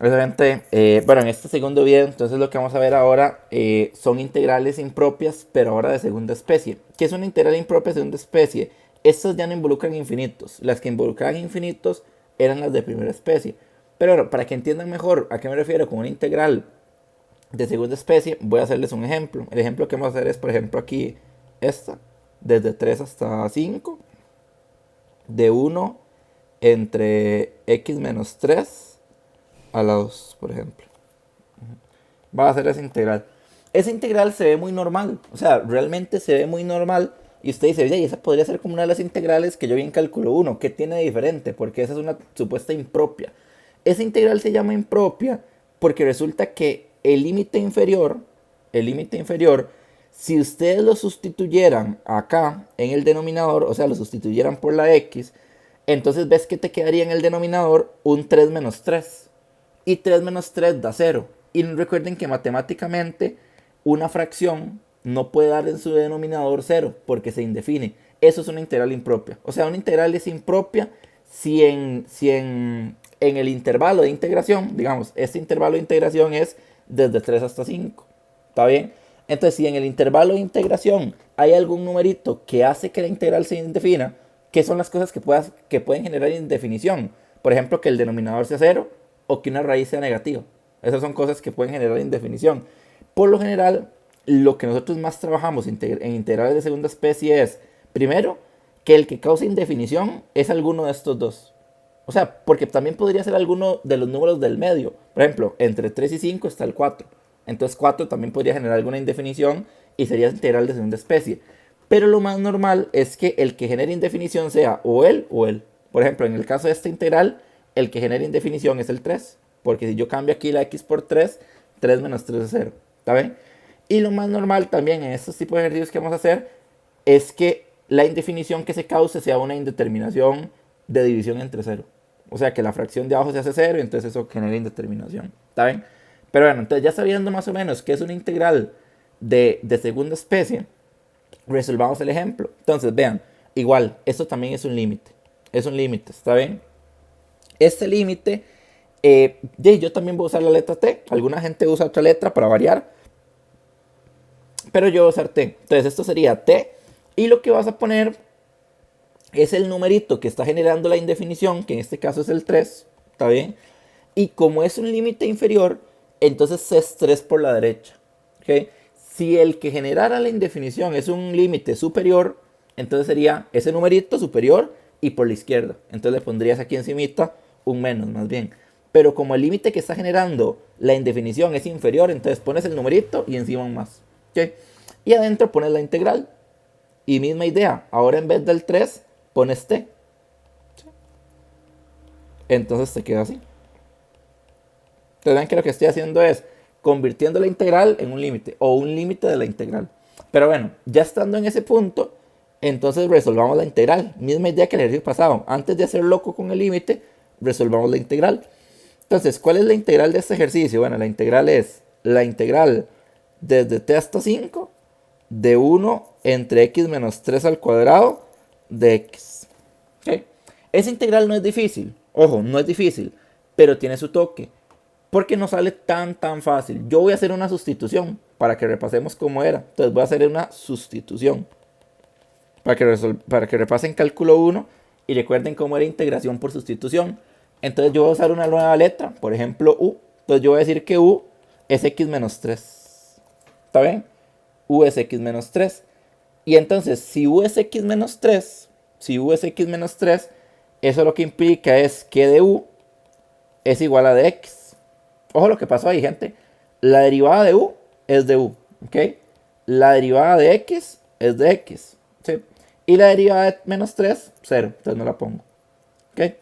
Obviamente, bueno, en este segundo video, entonces lo que vamos a ver ahora son integrales impropias, pero ahora de segunda especie. ¿Qué es una integral impropia de segunda especie? Estas ya no involucran infinitos. Las que involucraban infinitos eran las de primera especie. Pero bueno, para que entiendan mejor a qué me refiero con una integral de segunda especie, voy a hacerles un ejemplo. El ejemplo que vamos a hacer es, por ejemplo, aquí esta, desde 3 hasta 5 de uno entre x menos 3 a la 2 por ejemplo. Va a ser esa integral. Esa integral se ve muy normal, o sea, realmente se ve muy normal. Y usted dice, oye, esa podría ser como una de las integrales que yo vi en cálculo uno. ¿Qué tiene de diferente? Porque esa es una supuesta impropia. Esa integral se llama impropia porque resulta que el límite inferior, si ustedes lo sustituyeran acá en el denominador, o sea, lo sustituyeran por la x, entonces ves que te quedaría en el denominador un 3 menos 3 y 3 menos 3 da cero. Y recuerden que matemáticamente una fracción no puede dar en su denominador cero porque se indefine. Eso es una integral impropia. O sea, una integral es impropia si en el intervalo de integración, digamos, este intervalo de integración es desde 3 hasta 5. ¿Está bien? Entonces, si en el intervalo de integración hay algún numerito que hace que la integral se indefina, ¿qué son las cosas que pueden generar indefinición? Por ejemplo, que el denominador sea cero o que una raíz sea negativa. Esas son cosas que pueden generar indefinición. Por lo general, lo que nosotros más trabajamos en integrales de segunda especie es, primero, que el que causa indefinición es alguno de estos dos. O sea, porque también podría ser alguno de los números del medio. Por ejemplo, entre 3 y 5 está el 4. Entonces 4 también podría generar alguna indefinición y sería integral de segunda especie. Pero lo más normal es que el que genere indefinición sea o él o él. Por ejemplo, en el caso de esta integral, el que genera indefinición es el 3. Porque si yo cambio aquí la x por 3, 3 menos 3 es 0. ¿Está bien? Y lo más normal también en estos tipos de ejercicios que vamos a hacer es que la indefinición que se cause sea una indeterminación de división entre 0. O sea, que la fracción de abajo se hace 0 y entonces eso genera indeterminación. ¿Está bien? Pero bueno, entonces ya sabiendo más o menos qué es una integral de segunda especie, resolvamos el ejemplo. Entonces, vean, igual, esto también es un límite. Es un límite, ¿está bien? Este límite, yo también voy a usar la letra T. Alguna gente usa otra letra para variar, pero yo voy a usar T. Entonces, esto sería T. Y lo que vas a poner es el numerito que está generando la indefinición, que en este caso es el 3. ¿Está bien? Y como es un límite inferior, entonces es 3 por la derecha. ¿Okay? Si el que generara la indefinición es un límite superior, entonces sería ese numerito superior y por la izquierda. Entonces le pondrías aquí encimita un menos más bien. Pero como el límite que está generando la indefinición es inferior, entonces pones el numerito y encima un más. ¿Okay? Y adentro pones la integral. Y misma idea, ahora en vez del 3 pones t. Entonces te queda así. Entonces ven que lo que estoy haciendo es convirtiendo la integral en un límite o un límite de la integral. Pero bueno, ya estando en ese punto, entonces resolvamos la integral. Misma idea que el ejercicio pasado. Antes de hacer loco con el límite, resolvamos la integral. Entonces, ¿cuál es la integral de este ejercicio? Bueno, la integral es la integral desde t hasta 5 de 1 entre x menos 3 al cuadrado de x. ¿Okay? Esa integral no es difícil. Ojo, no es difícil, pero tiene su toque porque no sale tan fácil. Yo voy a hacer una sustitución para que repasemos cómo era. Entonces voy a hacer una sustitución para que repasen cálculo uno y recuerden cómo era integración por sustitución. Entonces yo voy a usar una nueva letra, por ejemplo u. Entonces yo voy a decir que u es x menos 3. ¿Está bien? U es x menos 3. Y entonces si u es x menos 3, si u es x menos 3, eso lo que implica es que de u es igual a de x. Ojo lo que pasó ahí, gente. La derivada de u es de u, ¿ok? La derivada de x es de x, ¿sí? Y la derivada de menos 3, 0. Entonces no la pongo, ¿ok?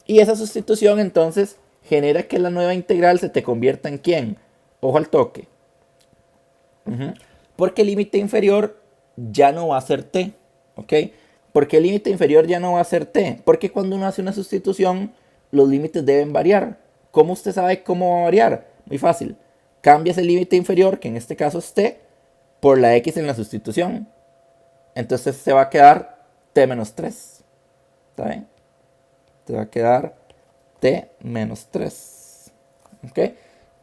Y esa sustitución entonces genera que la nueva integral se te convierta en ¿quién? Ojo al toque. Porque el límite inferior ya no va a ser t, ¿ok? Porque el límite inferior ya no va a ser t. Porque cuando uno hace una sustitución, los límites deben variar. ¿Cómo usted sabe cómo va a variar? Muy fácil. Cambias el límite inferior, que en este caso es t, por la x en la sustitución. Entonces se va a quedar t menos 3. ¿Está bien? Te va a quedar t menos 3. ¿Ok?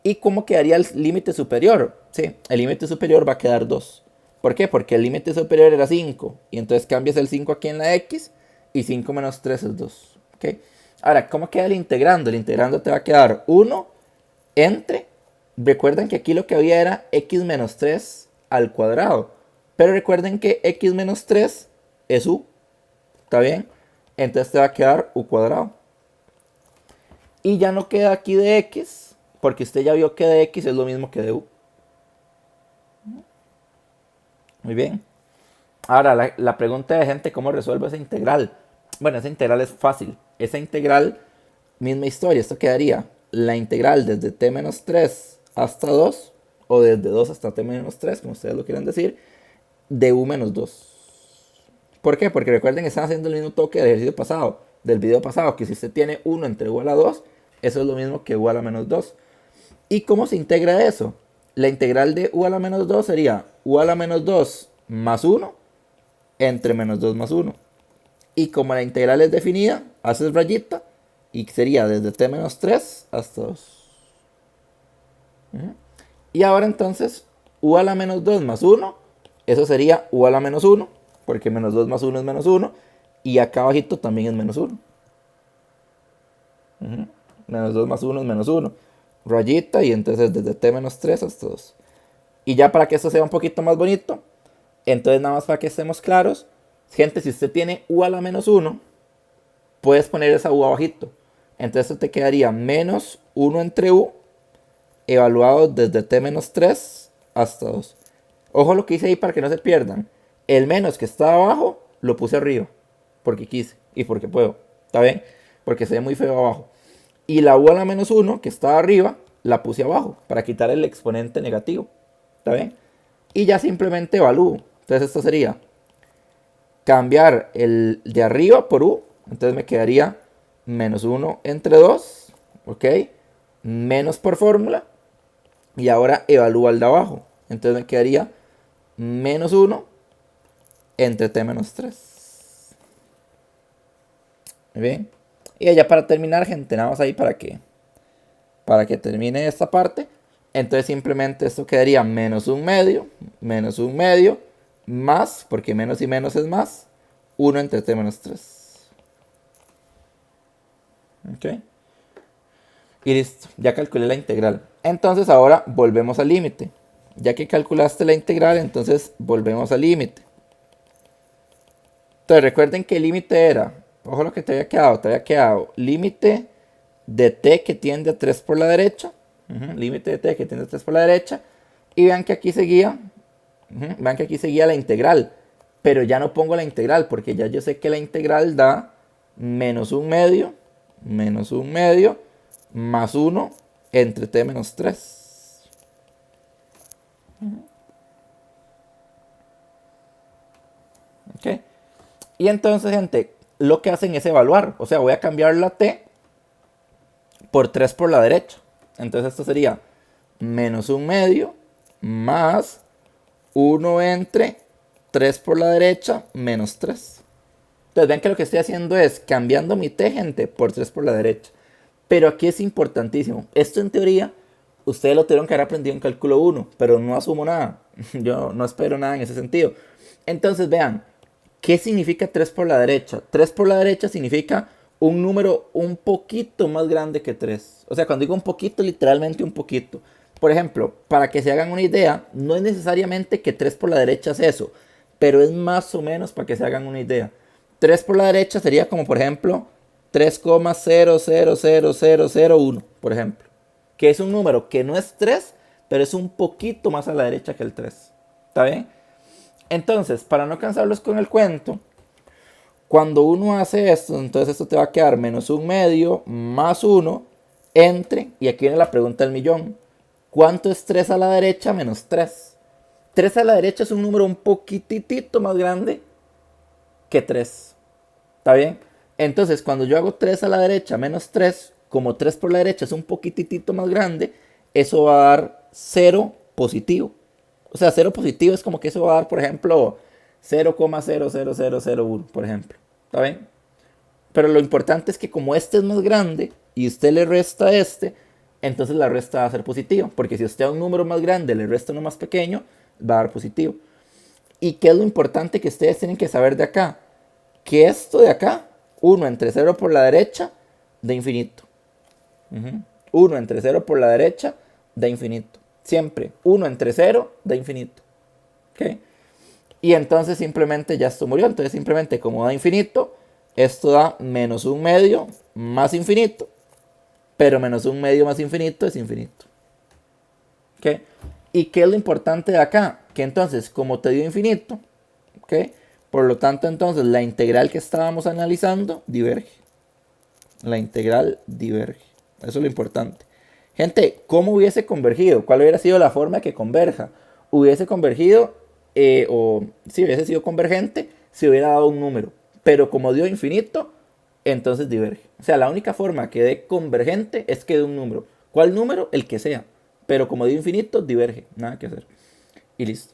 ¿Y cómo quedaría el límite superior? Sí, el límite superior va a quedar 2. ¿Por qué? Porque el límite superior era 5. Y entonces cambias el 5 aquí en la x. Y 5 menos 3 es 2. ¿Ok? Ahora, ¿cómo queda el integrando? El integrando te va a quedar 1 entre... Recuerden que aquí lo que había era x menos 3 al cuadrado. Pero recuerden que x menos 3 es u. ¿Está bien? Entonces te va a quedar u cuadrado. Y ya no queda aquí de x, porque usted ya vio que de x es lo mismo que de u. Muy bien. Ahora, la pregunta de gente, ¿cómo resuelvo esa integral? Bueno, esa integral es fácil. Esa integral, misma historia. Esto quedaría la integral desde t menos 3 hasta 2, o desde 2 hasta t menos 3, como ustedes lo quieran decir, de u menos 2. ¿Por qué? Porque recuerden que están haciendo el mismo toque del ejercicio pasado, del video pasado, que si usted tiene 1 entre u a la 2, eso es lo mismo que u a la menos 2. ¿Y cómo se integra eso? La integral de u a la menos 2 sería u a la menos 2 más 1 entre menos 2 más 1. Y como la integral es definida, haces rayita y sería desde t menos 3 hasta 2. Y ahora entonces u a la menos 2 más 1, eso sería u a la menos 1, porque menos 2 más 1 es menos 1. Y acá abajito también es menos 1. Menos 2 más 1 es menos 1. Rayita y entonces desde t menos 3 hasta 2. Y ya para que esto sea un poquito más bonito, entonces nada más para que estemos claros, gente, si usted tiene u a la menos 1, puedes poner esa u abajito. Entonces te quedaría menos 1 entre u, evaluado desde t menos 3 hasta 2. Ojo lo que hice ahí para que no se pierdan. El menos que está abajo, lo puse arriba, porque quise y porque puedo. ¿Está bien? Porque se ve muy feo abajo. Y la u a la menos 1, que está arriba, la puse abajo, para quitar el exponente negativo. ¿Está bien? Y ya simplemente evalúo. Entonces esto sería cambiar el de arriba por u. Entonces me quedaría menos 1 entre 2. ¿Ok? Menos por fórmula. Y ahora evalúo al de abajo. Entonces me quedaría menos 1 entre t menos 3. Muy bien. Y ya para terminar, gente, nada más ahí para que termine esta parte. Entonces simplemente esto quedaría menos 1 medio, más, porque menos y menos es más, 1 entre t menos 3. ¿Ok? Y listo, ya calculé la integral. Entonces ahora volvemos al límite. Ya que calculaste la integral, entonces volvemos al límite. Entonces recuerden que el límite era, ojo lo que te había quedado límite de t que tiende a 3 por la derecha. Límite de t que tiende a 3 por la derecha. Y vean que aquí seguía, vean que aquí seguía la integral. Pero ya no pongo la integral porque ya yo sé que la integral da menos 1 medio, más 1 entre t menos 3. ¿Ok? Y entonces, gente, lo que hacen es evaluar. O sea, voy a cambiar la t por 3 por la derecha. Entonces esto sería menos 1 medio más 1 entre 3 por la derecha menos 3. Entonces ven que lo que estoy haciendo es cambiando mi t, gente, por 3 por la derecha. Pero aquí es importantísimo. Esto en teoría, ustedes lo tuvieron que haber aprendido en cálculo 1, pero no asumo nada. Yo no espero nada en ese sentido. Entonces vean, ¿qué significa 3 por la derecha? 3 por la derecha significa un número un poquito más grande que 3. O sea, cuando digo un poquito, literalmente un poquito. Por ejemplo, para que se hagan una idea, no es necesariamente que 3 por la derecha es eso, pero es más o menos para que se hagan una idea. 3 por la derecha sería como, por ejemplo, 3,000001, por ejemplo. Que es un número que no es 3, pero es un poquito más a la derecha que el 3. ¿Está bien? Entonces, para no cansarlos con el cuento, cuando uno hace esto, entonces esto te va a quedar menos 1 medio más 1 entre, y aquí viene la pregunta del millón, ¿cuánto es 3 a la derecha menos 3? 3 a la derecha es un número un poquitito más grande que 3. ¿Está bien? Entonces, cuando yo hago 3 a la derecha menos 3, como 3 por la derecha es un poquitito más grande, eso va a dar 0 positivo. O sea, 0 positivo es como que eso va a dar, por ejemplo, 0,00001, por ejemplo. ¿Está bien? Pero lo importante es que como este es más grande y usted le resta este, entonces la resta va a ser positiva. Porque si usted a un número más grande le resta uno más pequeño, va a dar positivo. ¿Y qué es lo importante que ustedes tienen que saber de acá? Que esto de acá, 1 entre 0 por la derecha, da infinito. 1 entre 0 por la derecha, da infinito. Siempre, 1 entre 0 da infinito. ¿Ok? Y entonces simplemente ya esto murió. Entonces simplemente como da infinito, esto da menos un medio más infinito. Pero menos un medio más infinito es infinito. ¿Ok? ¿Y qué es lo importante de acá? Que entonces, como te dio infinito, ¿ok? Por lo tanto, entonces, la integral que estábamos analizando diverge. La integral diverge. Eso es lo importante. Gente, ¿cómo hubiese convergido? ¿Cuál hubiera sido la forma que converja? Hubiese convergido, o si hubiese sido convergente, si hubiera dado un número. Pero como dio infinito, entonces diverge. O sea, la única forma que dé convergente es que dé un número. ¿Cuál número? El que sea. Pero como dio infinito, diverge. Nada que hacer. Y listo.